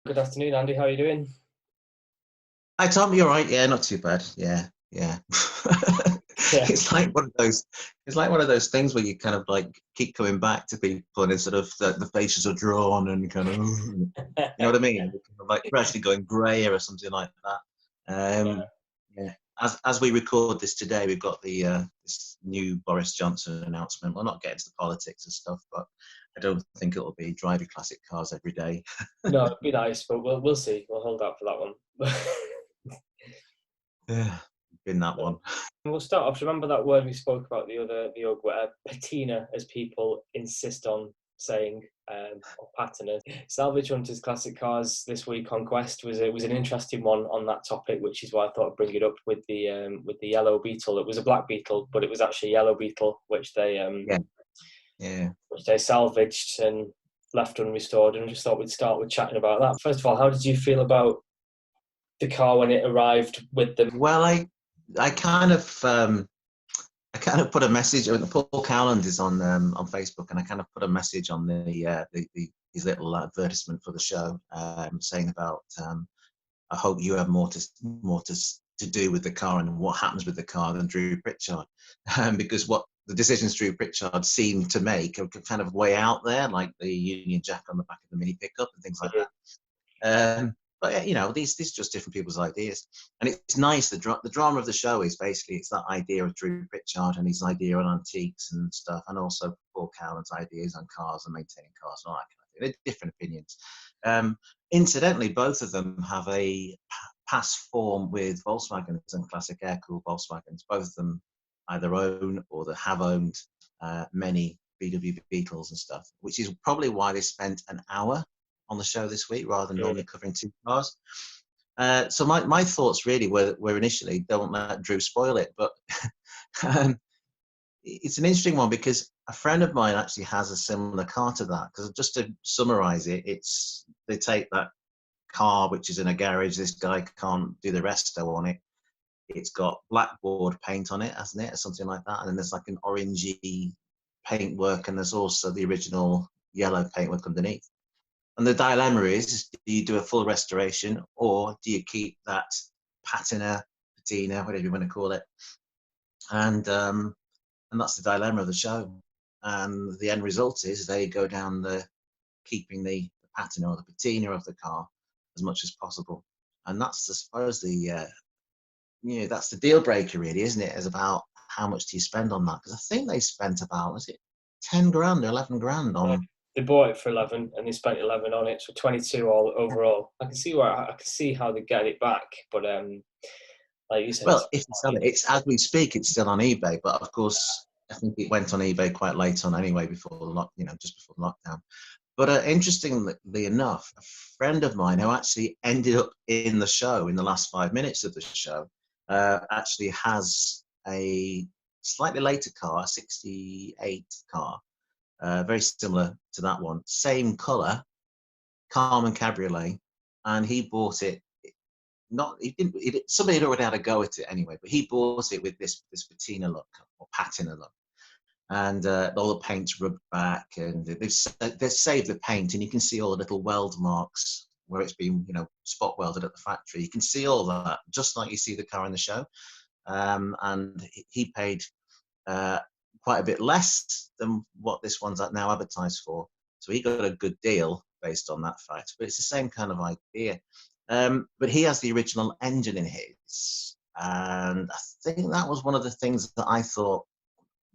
Good afternoon, Andy. How are you doing? Hi Tom, you're right. Yeah, not too bad. Yeah, yeah. Yeah, It's like one of those. It's like one of those things where you kind of like keep coming back to people, and it's sort of the faces are drawn and kind of, you know what I mean? Kind of like we're actually going grayer or something like that. Yeah. As we record this today, we've got the this new Boris Johnson announcement. We'll not get into the politics and stuff, but I don't think it'll be driving classic cars every day. no, it'd be nice, but we'll see. We'll hold out for that one. Yeah, been that one. We'll start off. Remember that word we spoke about the other patina, as people insist on saying, or patina. Salvage Wonders classic cars this week on Quest was an interesting one on that topic, which is why I thought I'd bring it up with the yellow Beetle. It was a black Beetle, but it was actually a yellow Beetle, Yeah, yeah. which they salvaged and left unrestored, and just thought we'd start with chatting about that. First of all, how did you feel about the car when it arrived with them? Well, I kind of I kind of put a message. Paul Cowland is on Facebook, and I kind of put a message on his little advertisement for the show, saying about I hope you have more to do with the car and what happens with the car than Drew Pritchard, because what the decisions Drew Pritchard seemed to make are kind of way out there, like the Union Jack on the back of the Mini pickup and things like that. But you know, these are just different people's ideas, and it's nice. The drama of the show is basically it's that idea of Drew Pritchard and his idea on antiques and stuff, and also Paul Cowland's ideas on cars and maintaining cars and all that kind of thing. They're different opinions. Incidentally, both of them have a past form with Volkswagens and classic air-cooled Volkswagens. Both of them either own or that have owned many VW Beetles and stuff, which is probably why they spent an hour on the show this week rather than normally covering two cars. So my thoughts really were initially don't let Drew spoil it, but um, it's an interesting one because a friend of mine actually has a similar car to that. Because just to summarise it, they take that car which is in a garage. This guy can't do the resto on it. It's got blackboard paint on it, hasn't it, or something like that, and then there's like an orangey paintwork, and there's also the original yellow paintwork underneath. And the dilemma is, do you do a full restoration or do you keep that patina, whatever you want to call it? And that's the dilemma of the show. And the end result is they go down keeping the patina or the patina of the car as much as possible. And that's, I suppose, that's the deal breaker, really, isn't it? Is about how much do you spend on that? Because I think they spent about, was it 10 grand or 11 grand on. They bought it for 11 and they spent 11 on it, so 22 all overall. I can see how they get it back, but like you said, Well, if you sell it, it's as we speak, it's still on eBay. But of course, I think it went on eBay quite late on anyway, before just before the lockdown. But interestingly enough, a friend of mine who actually ended up in the show in the last 5 minutes of the show actually has a slightly later car, a '68 car, very similar to that one, same colour, Carmen Cabriolet, and he bought it. Not he didn't. Somebody had already had a go at it anyway, but he bought it with this patina look or patina look, and all the paint's rubbed back, and they've saved the paint, and you can see all the little weld marks where it's been spot welded at the factory. You can see all that, just like you see the car in the show. And he paid quite a bit less than what this one's now advertised for, so he got a good deal based on that fact. But it's the same kind of idea. But he has the original engine in his, and I think that was one of the things that I thought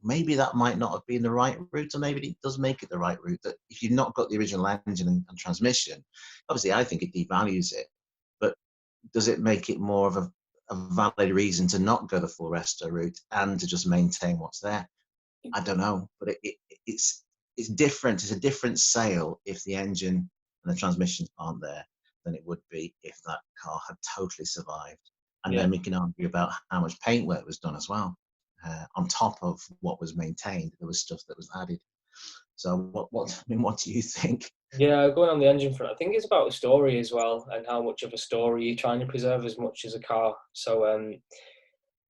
maybe that might not have been the right route, or maybe it does make it the right route. That if you've not got the original engine and transmission, obviously I think it devalues it, but does it make it more of a valid reason to not go the full resto route and to just maintain what's there? I don't know, but it's different. It's a different sale if the engine and the transmission aren't there than it would be if that car had totally survived. And yeah. then we can argue about how much paintwork was done as well. On top of what was maintained, there was stuff that was added. So what do you think? Yeah, going on the engine front, I think it's about the story as well, and how much of a story you're trying to preserve as much as a car. So, an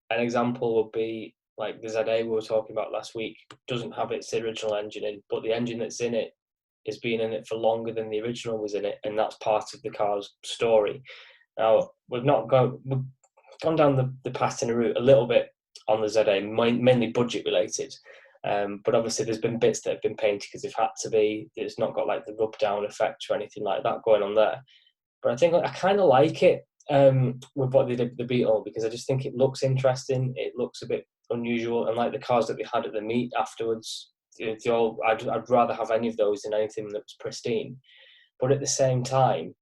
example would be like the ZA we were talking about last week doesn't have its original engine in, but the engine that's in it has been in it for longer than the original was in it, and that's part of the car's story. Now, we've gone down the patina route a little bit on the ZA, mainly budget related. But obviously there's been bits that have been painted because they've had to be. It's not got like the rub down effect or anything like that going on there. But I think I kind of like it with what they did with the Beetle, because I just think it looks interesting. It looks a bit unusual, and like the cars that they had at the meet afterwards, I'd rather have any of those than anything that was pristine. But at the same time,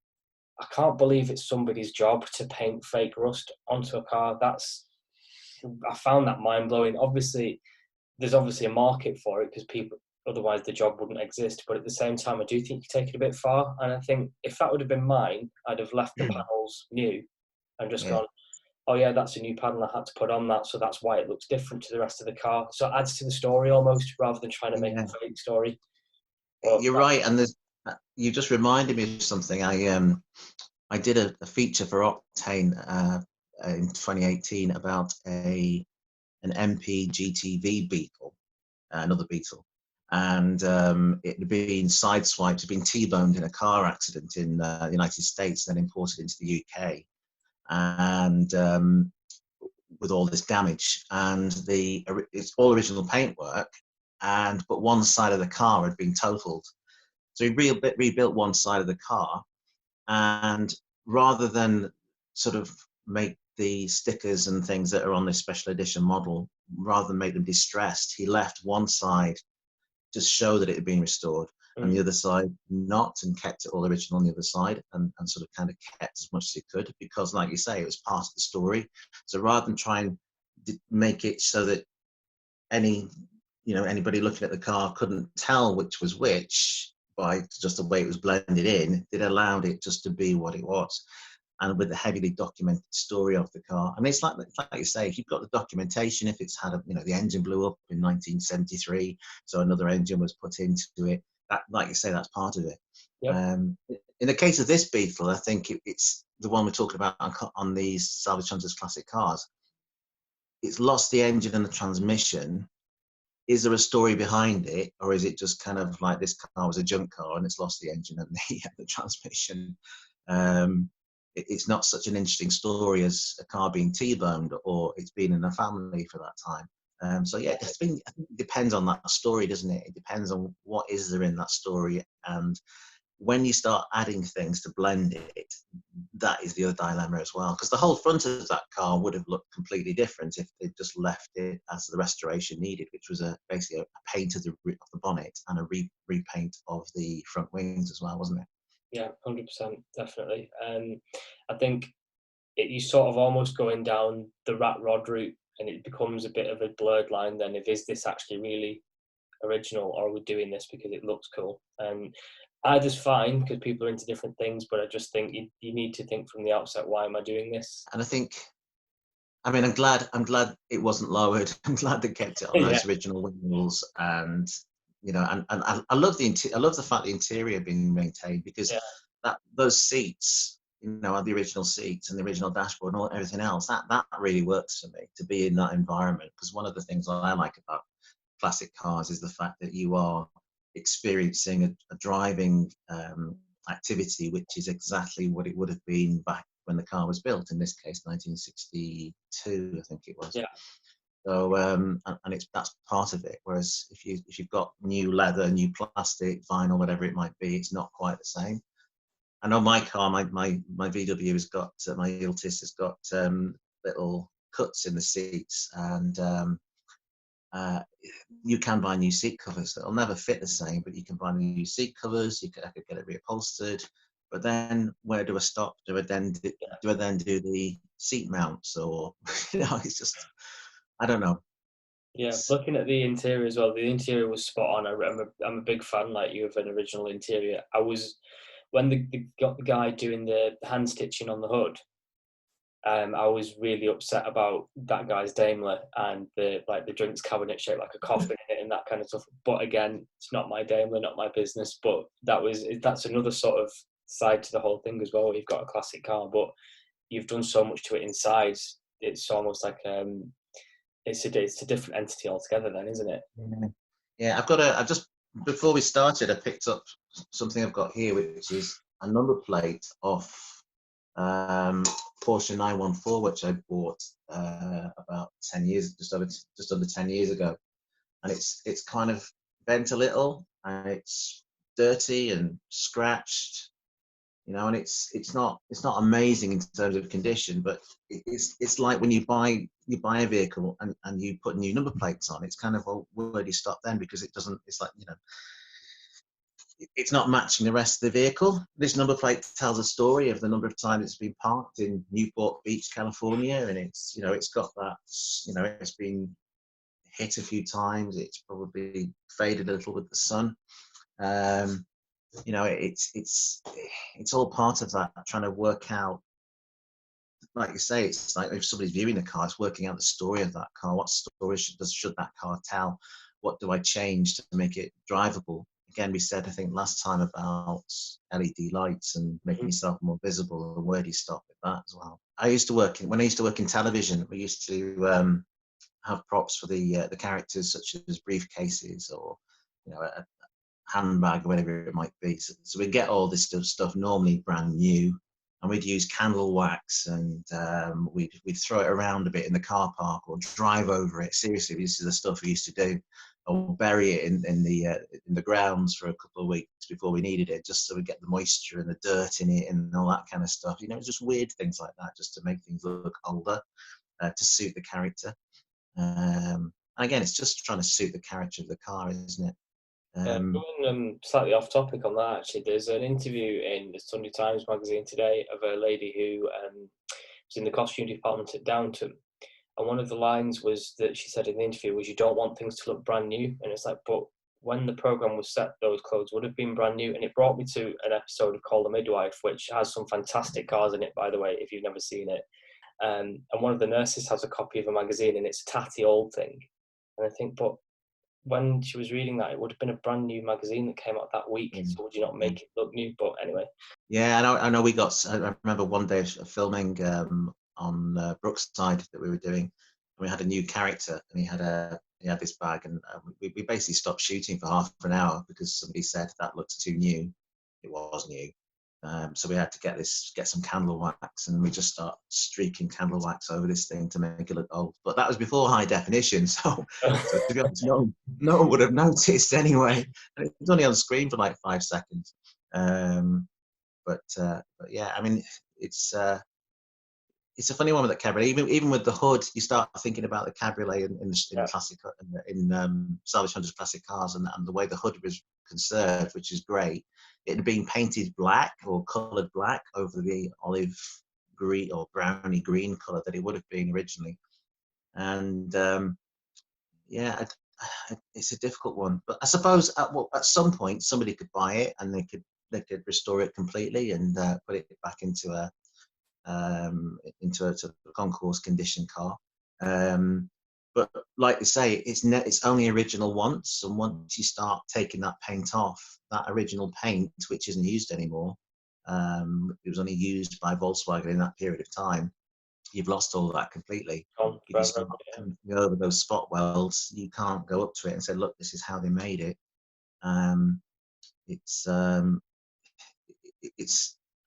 I can't believe it's somebody's job to paint fake rust onto a car. I found that mind blowing. Obviously, there's obviously a market for it because people, otherwise the job wouldn't exist. But at the same time, I do think you take it a bit far. And I think if that would have been mine, I'd have left the panels new and just gone, oh yeah, that's a new panel I had to put on that, so that's why it looks different to the rest of the car. So it adds to the story almost, rather than trying to make a fake story. But you're right, and you just reminded me of something. I did a feature for Octane in 2018 about an MP GTV Beetle, another Beetle, and it had been sideswiped, it had been T-boned in a car accident in the United States, then imported into the UK, and with all this damage, and it's all original paintwork, but one side of the car had been totaled. So he rebuilt one side of the car, and rather than sort of make the stickers and things that are on this special edition model, rather than make them distressed, he left one side to show that it had been restored, and the other side not, and kept it all original on the other side, and sort of kind of kept as much as he could, because like you say, it was part of the story. So rather than try and make it so that anybody looking at the car couldn't tell which was which by just the way it was blended in, it allowed it just to be what it was, and with the heavily documented story of the car. And it's like you say, if you've got the documentation, if it's had the engine blew up in 1973, so another engine was put into it, that, like you say, that's part of it. Yep. In the case of this Beetle, I think it's the one we're talking about on these Salvage Wonders classic cars. It's lost the engine and the transmission. Is there a story behind it, or is it just kind of like this car was a junk car and it's lost the engine and the transmission? It's not such an interesting story as a car being T-boned, or it's been in a family for that time. So yeah, I think it depends on that story, doesn't it? It depends on what is there in that story, and when you start adding things to blend it, that is the other dilemma as well. Because the whole front of that car would have looked completely different if they just left it as the restoration needed, which was basically a paint of the bonnet and a repaint of the front wings as well, wasn't it? Yeah, 100%, definitely. I think you sort of almost going down the rat rod route, and it becomes a bit of a blurred line then, if is this actually really original, or are we doing this because it looks cool? And either's fine, because people are into different things, but I just think you need to think from the outset, why am I doing this? And I think, I'm glad it wasn't lowered. I'm glad they kept it on those original wheels, and I love the fact the interior being maintained, because those seats, the original seats and the original dashboard and everything else, that really works for me, to be in that environment. Because one of the things I like about classic cars is the fact that you are experiencing a driving activity which is exactly what it would have been back when the car was built, in this case 1962, I think it was. So and that's part of it. Whereas if you've got new leather, new plastic, vinyl, whatever it might be, it's not quite the same. I know my car, my VW has got, my Iltis has got little cuts in the seats, and you can buy new seat covers that'll never fit the same, but you can buy new seat covers. I could get it reupholstered, but then where do I stop? Do I then do the seat mounts, or it's just, I don't know. Yeah, looking at the interior as well, the interior was spot on. I'm a big fan, like you, of an original interior. When they got the guy doing the hand stitching on the hood, I was really upset about that guy's Daimler and the drinks cabinet shaped like a coffin in it and that kind of stuff. But again, it's not my Daimler, not my business. But that's another sort of side to the whole thing as well. You've got a classic car, but you've done so much to it inside. It's almost like it's a different entity altogether, then, isn't it? Yeah, I've just before we started, I picked up something I've got here, which is a number plate off Porsche 914, which I bought about 10 years, just under 10 years ago, and it's kind of bent a little, and it's dirty and scratched, you know, and it's not amazing in terms of condition, but it's like when you buy a vehicle and you put new number plates on, it's kind of, well, where do you stop then? Because it doesn't, it's like, you know, it's not matching the rest of the vehicle. This number plate tells a story of the number of times it's been parked in Newport Beach, California, and it's, you know, it's got that, you know, it's been hit a few times, it's probably faded a little with the sun. You know, it's all part of that, trying to work out, like you say, it's like if somebody's viewing the car, it's working out the story of that car. What story should that car tell? What do I change to make it drivable? Again, we said, I think last time, about LED lights and making yourself more visible, and where do you stop with that as well? When I used to work in television, we used to have props for the characters, such as briefcases or, you know, a handbag or whatever it might be. So we get all this stuff normally brand new, and we'd use candle wax, and we'd throw it around a bit in the car park or drive over it. Seriously, this is the stuff we used to do, or bury it in the grounds for a couple of weeks before we needed it, just so we get the moisture and the dirt in it and all that kind of stuff. You know, just weird things like that, just to make things look older, to suit the character. And again, it's just trying to suit the character of the car, isn't it? Going slightly off topic on that, actually, there's an interview in the Sunday Times magazine today of a lady who was in the costume department at Downton, and one of the lines was that she said in the interview was, "You don't want things to look brand new," and it's like, but when the program was set, those clothes would have been brand new. And it brought me to an episode of Call the Midwife, which has some fantastic cars in it, by the way, if you've never seen it. And one of the nurses has a copy of a magazine, and it's a tatty old thing. And I think, but when she was reading that, it would have been a brand new magazine that came out that week. So would you not make it look new? But anyway. Yeah, I know. I remember one day of filming on Brookside that we were doing, and we had a new character, and he had this bag, and we basically stopped shooting for half an hour because somebody said that looks too new. It was new. So we had to get some candle wax, and we just start streaking candle wax over this thing to make it look old. But that was before high definition, so to be honest, no one would have noticed anyway. And it was only on screen for like 5 seconds. But yeah, I mean, it's a funny one with that cabriolet. Even with the hood, you start thinking about the cabriolet in the classic, in Salvage Wonders classic cars, and the way the hood was conserved, which is great. It had been painted black or coloured black over the olive green or browny green colour that it would have been originally. And yeah, it's a difficult one. But I suppose at some point somebody could buy it and they could restore it completely and put it back into a sort of concourse condition car. But like you say, it's only original once, and once you start taking that paint off, that original paint, which isn't used anymore, it was only used by Volkswagen in that period of time, you've lost all of that completely. If you start coming over those spot welds, you can't go up to it and say, look, this is how they made it. It's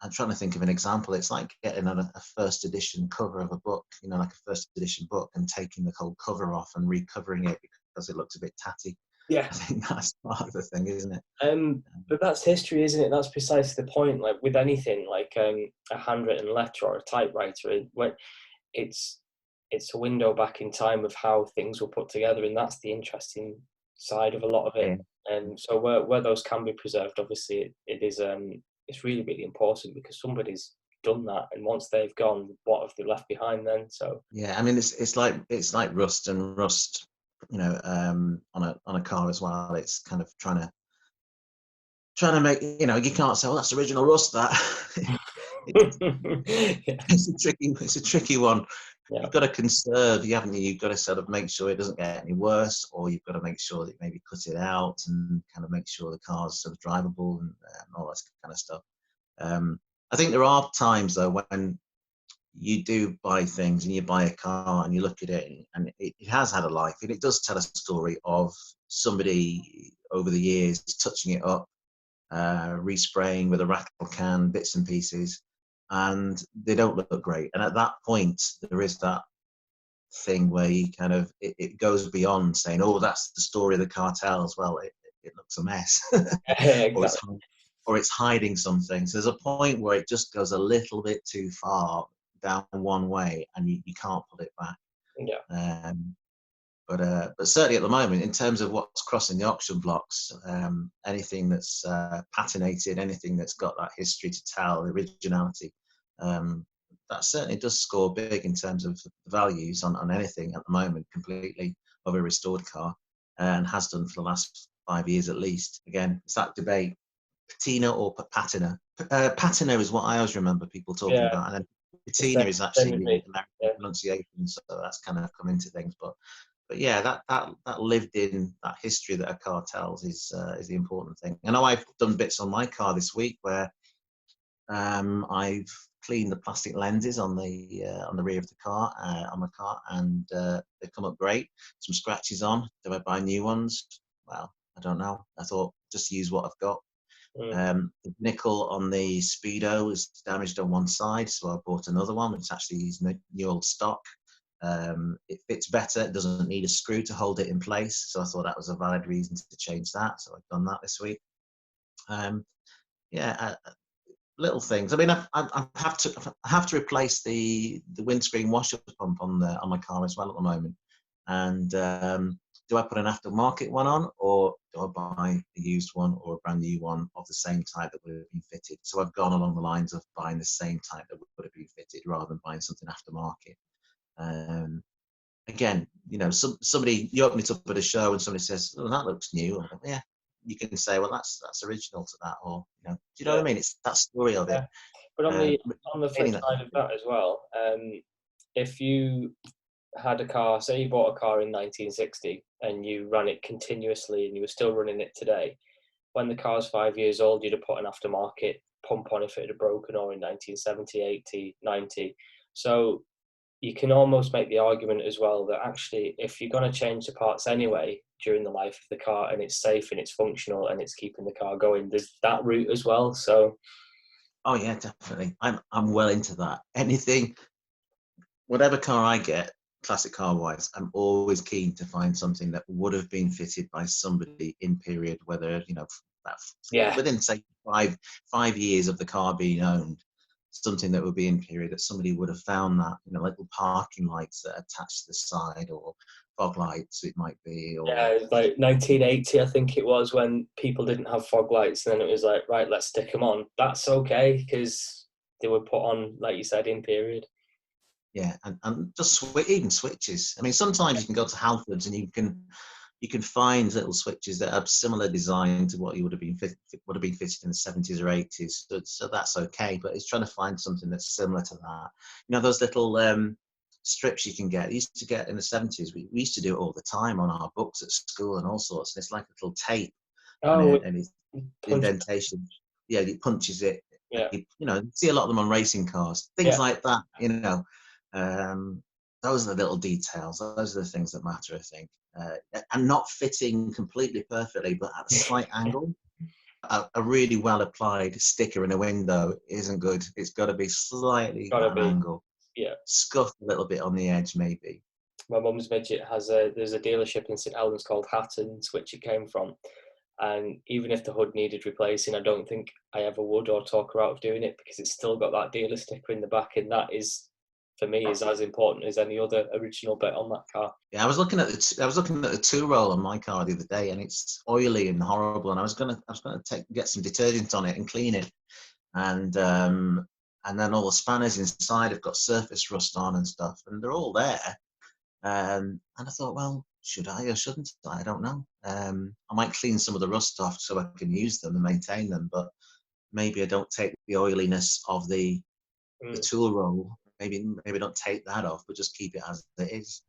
I'm trying to think of an example. It's like getting a first edition cover of a book, you know, like a first edition book, and taking the whole cover off and recovering it because it looks a bit tatty. Yeah, I think that's part of the thing, isn't it? But that's history, isn't it? That's precisely the point. Like with anything, like a handwritten letter or a typewriter, it's a window back in time of how things were put together, and that's the interesting side of a lot of it. And so where those can be preserved, obviously, it is it's really, really important because somebody's done that, and once they've gone, what have they left behind then? So yeah, I mean, it's like rust, you know, on a car as well. It's kind of trying to make, you know, you can't say, well, that's original rust. That it's a tricky one. Yeah. You've got to conserve, you've got to sort of make sure it doesn't get any worse, or you've got to make sure that you maybe cut it out and kind of make sure the car's sort of drivable and all that kind of stuff. I think there are times though when you do buy things and you buy a car and you look at it and it has had a life, and it does tell a story of somebody over the years, touching it up, respraying with a rattle can, bits and pieces, and they don't look great. And at that point, there is that thing where you kind of it goes beyond saying, "Oh, that's the story of the cartels." Well, it looks a mess, Exactly. or it's hiding something. So there's a point where it just goes a little bit too far down one way, and you can't pull it back. Yeah. But certainly at the moment, in terms of what's crossing the auction blocks, anything that's patinated, anything that's got that history to tell, originality, that certainly does score big in terms of values on anything at the moment, completely of a restored car, and has done for the last 5 years at least. Again, it's that debate, patina or patina. Patina is what I always remember people talking Yeah. about, and then It's patina is same actually with the me. American Yeah. pronunciation, so that's kind of come into things. But yeah, that lived in that history that a car tells is the important thing. I know I've done bits on my car this week where I've cleaned the plastic lenses on the rear of the car on my car, and they've come up great. Some scratches on. Do I buy new ones? Well, I don't know. I thought just use what I've got. The nickel on the Speedo is damaged on one side, so I bought another one. It's actually new old stock. It fits better. It doesn't need a screw to hold it in place, so I thought that was a valid reason to change that. So I've done that this week. Yeah, little things. I mean, I have to replace the windscreen washer pump on my car as well at the moment. And do I put an aftermarket one on, or do I buy a used one or a brand new one of the same type that would have been fitted? So I've gone along the lines of buying the same type that would have been fitted rather than buying something aftermarket. Again, somebody, you open it up at a show and somebody says, "Oh, that looks new." I go, yeah, you can say, "Well, that's original to that," or do you know what I Yeah. mean? It's that story of it. Yeah. But on the flip Retaining that side of history. that as well, if you had a car, say you bought a car in 1960 and you ran it continuously and you were still running it today, when the car's 5 years old, you'd have put an aftermarket pump on if it had broken, or in 1970, 80, 90. So you can almost make the argument as well that actually, if you're going to change the parts anyway during the life of the car and it's safe and it's functional and it's keeping the car going, there's that route as well. So Oh yeah, definitely. I'm well into that. Anything, whatever car I get, classic car wise, I'm always keen to find something that would have been fitted by somebody in period, whether that yeah, within say 5 years of the car being owned, something that would be in period that somebody would have found that, little parking lights that are attached to the side, or fog lights it might be, yeah, or it was like 1980, I think it was, when people didn't have fog lights, and then it was like, right, let's stick them on. That's okay because they were put on, like you said, in period. yeah, and just even switches. I mean, sometimes you can go to Halfords and you can find little switches that have similar design to what you would have been fitted in the 70s or 80s. So that's okay. But it's trying to find something that's similar to that. Those little strips you can get. I used to get in the 70s. We used to do it all the time on our books at school and all sorts. And it's like a little tape, Oh, and it's punch. indentation. Yeah, it punches it. Yeah, See a lot of them on racing cars, things yeah, like that. Those are the little details. Those are the things that matter, I think. And not fitting completely perfectly, but at a slight angle. A really well applied sticker in a window isn't good. It's got to be slightly gotta at an be. angle, Yeah. scuffed a little bit on the edge, maybe. My mum's midget there's a dealership in St Helens called Hatton's, which it came from. And even if the hood needed replacing, I don't think I ever would or talk her out of doing it, because it's still got that dealer sticker in the back, and that is, for me, is as important as any other original bit on that car. Yeah, I was looking at the two roll on my car the other day, and it's oily and horrible. And I was gonna get some detergent on it and clean it, and then all the spanners inside have got surface rust on and stuff, and they're all there. And I thought, well, should I or shouldn't I? I don't know. I might clean some of the rust off so I can use them and maintain them, but maybe I don't take the oiliness of the Mm. tool roll. Maybe don't take that off, but just keep it as it is.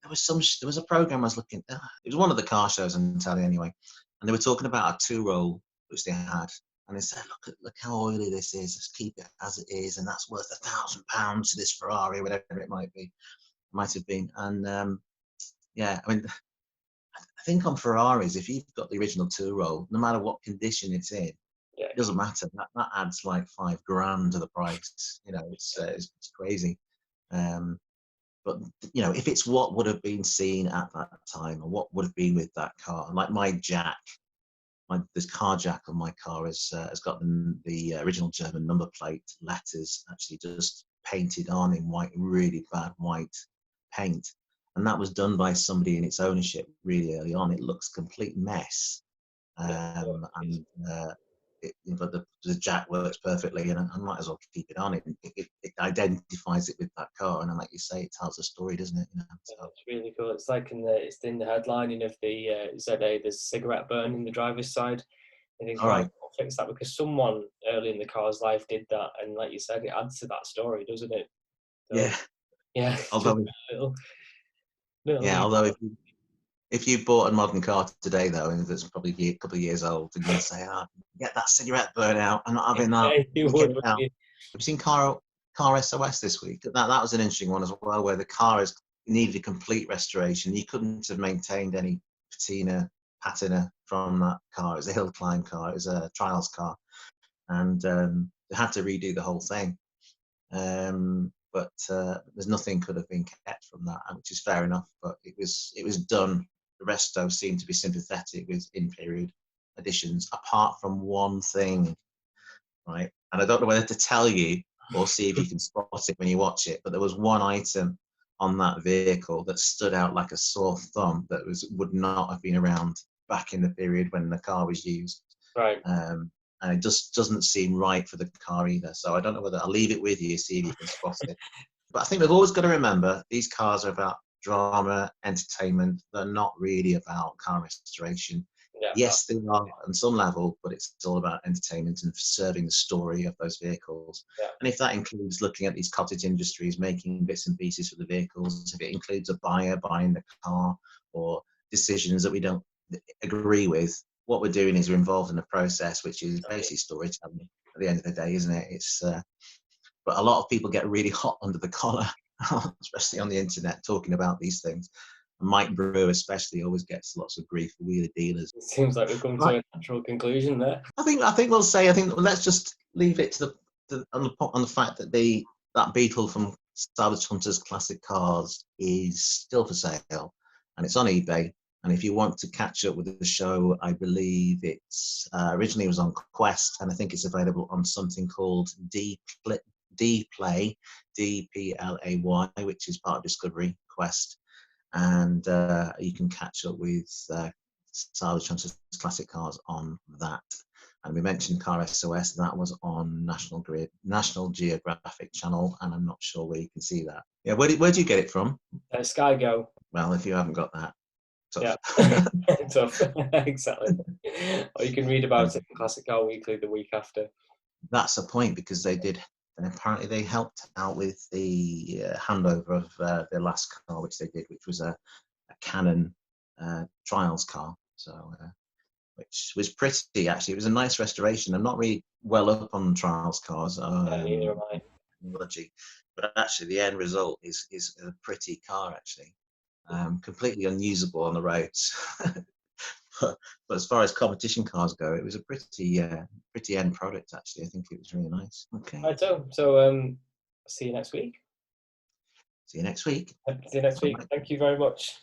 There was a program I was looking at. It was one of the car shows in Italy anyway, and they were talking about a two roll which they had, and they said, look how oily this is. Let's keep it as it is, and that's worth £1,000 to this Ferrari, whatever it might have been. And yeah, I mean, I think on Ferraris, if you've got the original two roll, no matter what condition it's in, Yeah, it doesn't matter. That adds like £5,000 to the price. You know, it's crazy. But you know, if it's what would have been seen at that time, or what would have been with that car, like my jack, this car jack on my car has got the original German number plate letters actually just painted on in white, really bad white paint, and that was done by somebody in its ownership really early on. It looks a complete mess, and but the jack works perfectly, and I might as well keep it on. It identifies it with that car, and like you say, it tells a story, doesn't it? You know, so. It's really cool. It's like it's in the headlining of the ZA. There's cigarette burn in the driver's side. I think, All right, right. I'll fix that, because someone early in the car's life did that, and like you said, it adds to that story, doesn't it? So, Yeah. yeah, just Although, a little yeah, although if you bought a modern car today, though, and that's probably a couple of years old, and you'd say, "Oh, get that cigarette burn out. I'm not having that." you You would, get it wouldn't out. you? Have you seen car SOS this week? That was an interesting one as well, where the car has needed a complete restoration. You couldn't have maintained any patina from that car. It was a hill climb car. It was a trials car, and they had to redo the whole thing. But there's nothing could have been kept from that, which is fair enough. But it was done. The resto seemed to be sympathetic with in-period additions, apart from one thing, right? And I don't know whether to tell you or see if you can spot it when you watch it. But there was one item on that vehicle that stood out like a sore thumb that would not have been around back in the period when the car was used. Right. And it just doesn't seem right for the car either. So I don't know whether I'll leave it with you, see if you can spot it. But I think we've always got to remember these cars are about drama, entertainment. They're not really about car restoration. Yeah. Yes, they are on some level, but it's all about entertainment and serving the story of those vehicles. Yeah. And if that includes looking at these cottage industries, making bits and pieces for the vehicles, if it includes a buyer buying the car or decisions that we don't agree with, what we're doing is we're involved in a process, which is basically storytelling at the end of the day, isn't it? It's but a lot of people get really hot under the collar, especially on the internet, talking about these things. Mike Brewer especially always gets lots of grief for wheeler dealers. It seems like we've come to a natural conclusion there. I think we'll say, let's just leave it to on the fact that that Beetle from Salvage Wonders Classic Cars is still for sale, and it's on eBay. And if you want to catch up with the show, I believe it's originally was on Quest, and I think it's available on something called Dplay, DPLAY, which is part of Discovery Quest. And you can catch up with Salvage Wonders Classic Cars on that. And we mentioned Car SOS, that was on National Geographic Channel, and I'm not sure where you can see that. Yeah, where do you get it from? Sky Go. Well, if you haven't got that, tough. Yeah, tough. Exactly. Or you can read about it in Classic Car Weekly the week after. That's the point, because they did, and apparently they helped out with the handover of their last car, which they did, which was a Canon trials car. So, which was pretty, actually. It was a nice restoration. I'm not really well up on trials cars. Neither am I. But actually, the end result is a pretty car, actually. Completely unusable on the roads. but as far as competition cars go, it was a pretty end product, actually. I think it was really nice. Okay. Right, so see you next week. See you next week. See you next week. Thank you very much.